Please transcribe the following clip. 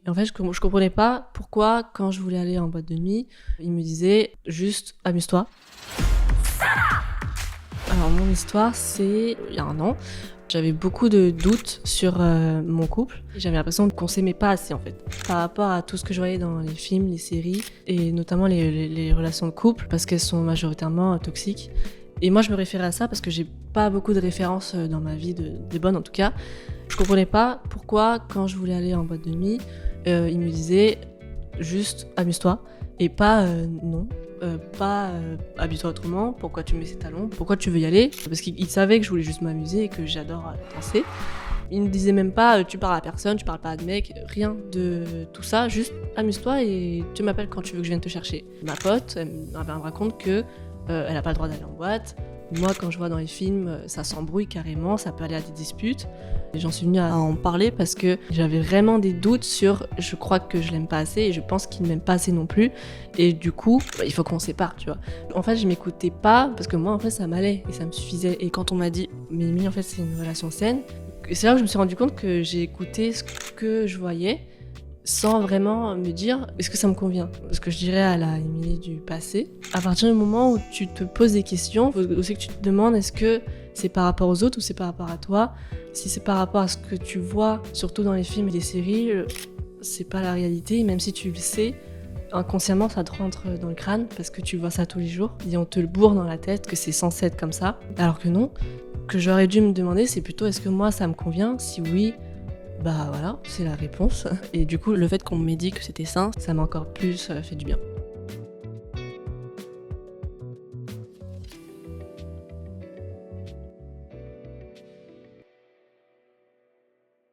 Et en fait, je comprenais pas pourquoi, quand je voulais aller en boîte de nuit, ils me disaient juste amuse-toi. Alors, mon histoire, c'est il y a 1 an. J'avais beaucoup de doutes sur mon couple. J'avais l'impression qu'on s'aimait pas assez en fait. Par rapport à tout ce que je voyais dans les films, les séries, et notamment les relations de couple, parce qu'elles sont majoritairement toxiques. Et moi, je me référais à ça parce que j'ai pas beaucoup de références dans ma vie, de bonnes en tout cas. Je comprenais pas pourquoi, quand je voulais aller en boîte de nuit, ils me disaient juste amuse-toi et pas non. Pas habille-toi autrement, pourquoi tu mets ces talons, pourquoi tu veux y aller, parce qu'ils savaient que je voulais juste m'amuser et que j'adore danser. Ils ne disaient même pas tu parles à personne, tu parles pas à de mec, rien de tout ça, juste amuse-toi et tu m'appelles quand tu veux que je vienne te chercher. Ma pote, elle me raconte que elle a pas le droit d'aller en boîte. Moi, quand je vois dans les films, ça s'embrouille carrément, ça peut aller à des disputes. Et j'en suis venue à en parler parce que j'avais vraiment des doutes sur je crois que je l'aime pas assez et je pense qu'il ne m'aime pas assez non plus. Et du coup, il faut qu'on se sépare, tu vois. En fait, je m'écoutais pas parce que moi, en fait, ça m'allait et ça me suffisait. Et quand on m'a dit, Mimi, en fait, c'est une relation saine, c'est là où je me suis rendu compte que j'ai écouté ce que je voyais sans vraiment me dire est-ce que ça me convient. Ce que je dirais à la Émilie du passé, à partir du moment où tu te poses des questions, il faut aussi que tu te demandes est-ce que c'est par rapport aux autres ou c'est par rapport à toi. Si c'est par rapport à ce que tu vois, surtout dans les films et les séries, c'est pas la réalité, même si tu le sais, inconsciemment ça te rentre dans le crâne parce que tu vois ça tous les jours et on te le bourre dans la tête que c'est censé être comme ça, alors que non. Que j'aurais dû me demander, c'est plutôt est-ce que moi ça me convient? Si oui, bah voilà, c'est la réponse. Et du coup, le fait qu'on m'ait dit que c'était sain, ça m'a encore plus fait du bien.